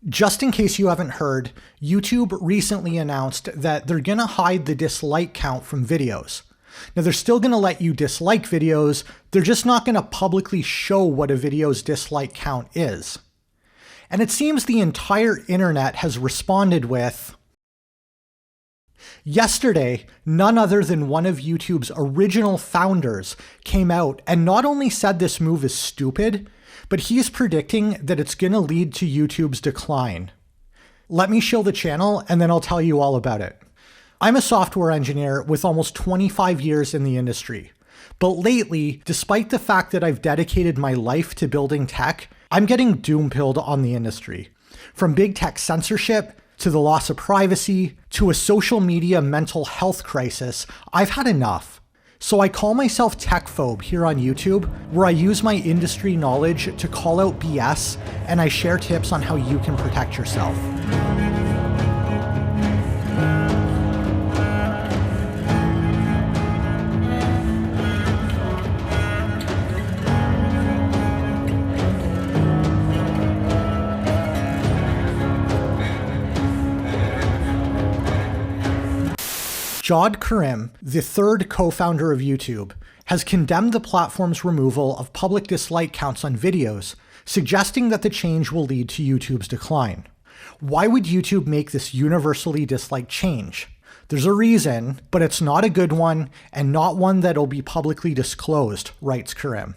Just in case you haven't heard, YouTube recently announced that they're gonna hide the dislike count from videos. Now they're still gonna let you dislike videos, they're just not gonna publicly show what a video's dislike count is. And it seems the entire internet has responded with, yesterday, none other than one of YouTube's original founders came out and not only said this move is stupid, but he's predicting that it's gonna lead to YouTube's decline. Let me show the channel and then I'll tell you all about it. I'm a software engineer with almost 25 years in the industry. But lately, despite the fact that I've dedicated my life to building tech, I'm getting doom-pilled on the industry. From big tech censorship, to the loss of privacy, to a social media mental health crisis, I've had enough. So I call myself techphobe here on YouTube, where I use my industry knowledge to call out BS, and I share tips on how you can protect yourself. Karim, the third co-founder of YouTube, has condemned the platform's removal of public dislike counts on videos, suggesting that the change will lead to YouTube's decline. Why would YouTube make this universally disliked change? There's a reason, but it's not a good one and not one that'll be publicly disclosed, writes Karim.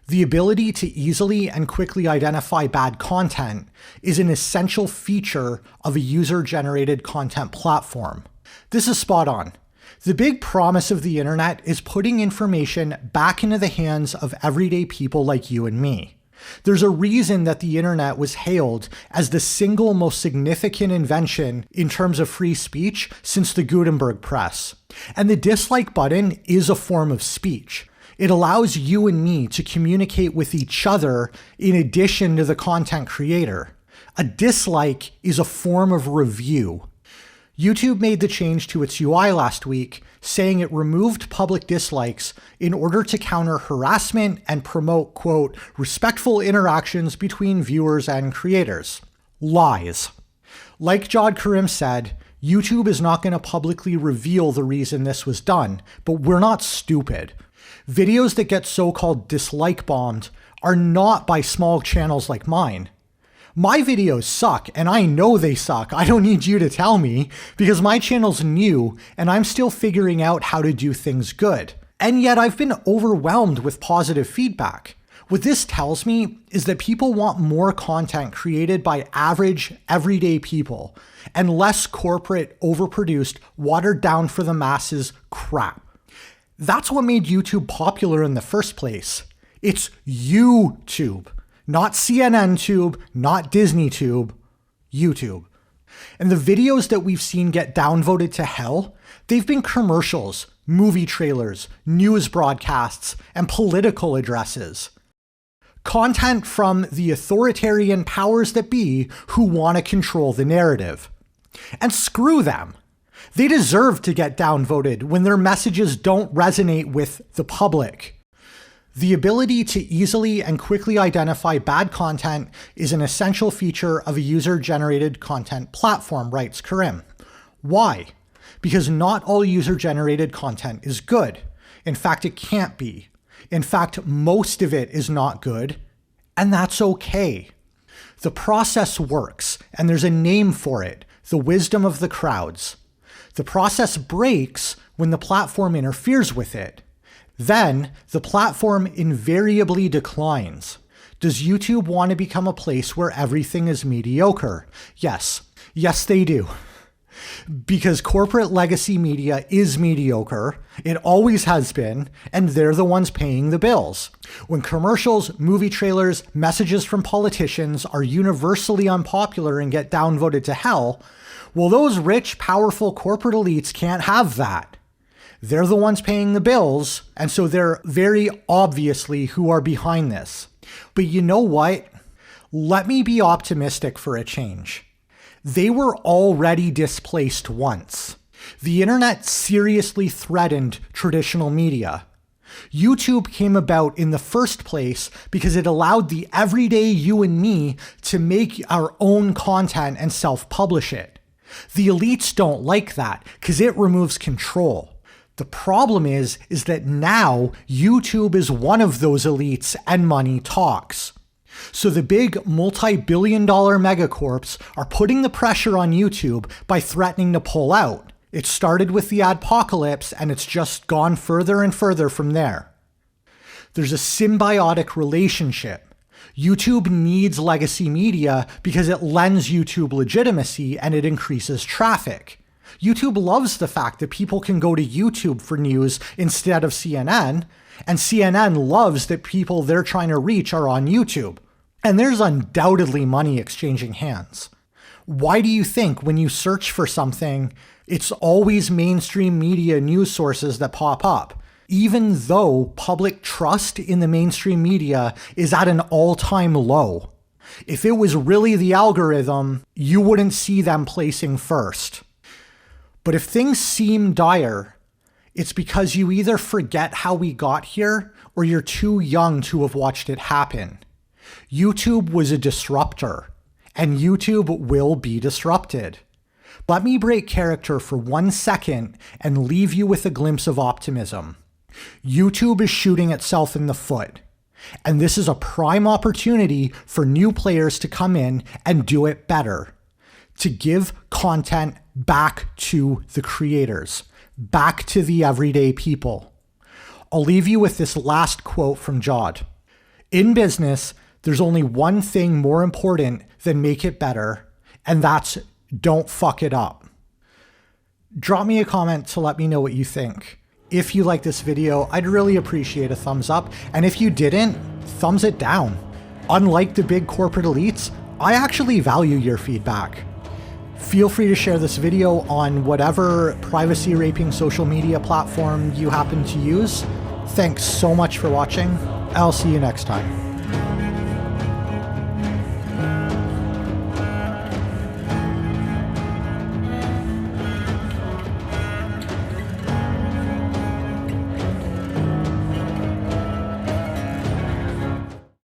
The ability to easily and quickly identify bad content is an essential feature of a user-generated content platform. This is spot on. The big promise of the internet is putting information back into the hands of everyday people like you and me. There's a reason that the internet was hailed as the single most significant invention in terms of free speech since the Gutenberg press. And the dislike button is a form of speech. It allows you and me to communicate with each other in addition to the content creator. A dislike is a form of review. YouTube made the change to its UI last week, saying it removed public dislikes in order to counter harassment and promote, quote, respectful interactions between viewers and creators. Lies. Like Karim said, YouTube is not going to publicly reveal the reason this was done, but we're not stupid. Videos that get so-called dislike bombed are not by small channels like mine. My videos suck, and I know they suck. I don't need you to tell me, because my channel's new, and I'm still figuring out how to do things good. And yet I've been overwhelmed with positive feedback. What this tells me is that people want more content created by average, everyday people, and less corporate, overproduced, watered down for the masses crap. That's what made YouTube popular in the first place. It's YouTube. Not CNN Tube, not Disney Tube, YouTube. And the videos that we've seen get downvoted to hell, they've been commercials, movie trailers, news broadcasts, and political addresses. Content from the authoritarian powers that be who want to control the narrative. And screw them. They deserve to get downvoted when their messages don't resonate with the public. The ability to easily and quickly identify bad content is an essential feature of a user-generated content platform, writes Karim. Why? Because not all user-generated content is good. In fact, it can't be. In fact, most of it is not good, and that's okay. The process works, and there's a name for it, the wisdom of the crowds. The process breaks when the platform interferes with it. Then, the platform invariably declines. Does YouTube want to become a place where everything is mediocre? Yes. Yes, they do. Because corporate legacy media is mediocre, it always has been, and they're the ones paying the bills. When commercials, movie trailers, messages from politicians are universally unpopular and get downvoted to hell, well, those rich, powerful corporate elites can't have that. They're the ones paying the bills, and so they're very obviously who are behind this. But you know what? Let me be optimistic for a change. They were already displaced once. The internet seriously threatened traditional media. YouTube came about in the first place because it allowed the everyday you and me to make our own content and self-publish it. The elites don't like that because it removes control. The problem is that now YouTube is one of those elites and money talks. So the big multi-billion-dollar megacorps are putting the pressure on YouTube by threatening to pull out. It started with the adpocalypse and it's just gone further and further from there. There's a symbiotic relationship. YouTube needs legacy media because it lends YouTube legitimacy and it increases traffic. YouTube loves the fact that people can go to YouTube for news instead of CNN, and CNN loves that people they're trying to reach are on YouTube. And there's undoubtedly money exchanging hands. Why do you think when you search for something, it's always mainstream media news sources that pop up, even though public trust in the mainstream media is at an all-time low? If it was really the algorithm, you wouldn't see them placing first. But if things seem dire, it's because you either forget how we got here or you're too young to have watched it happen. YouTube was a disruptor, and YouTube will be disrupted. Let me break character for 1 second and leave you with a glimpse of optimism. YouTube is shooting itself in the foot, and this is a prime opportunity for new players to come in and do it better, to give content back to the creators, back to the everyday people. I'll leave you with this last quote from Jod. In business, there's only one thing more important than make it better, and that's don't fuck it up. Drop me a comment to let me know what you think. If you like this video, I'd really appreciate a thumbs up, and if you didn't, thumbs it down. Unlike the big corporate elites, I actually value your feedback. Feel free to share this video on whatever privacy raping social media platform you happen to use. Thanks so much for watching. I'll see you next time.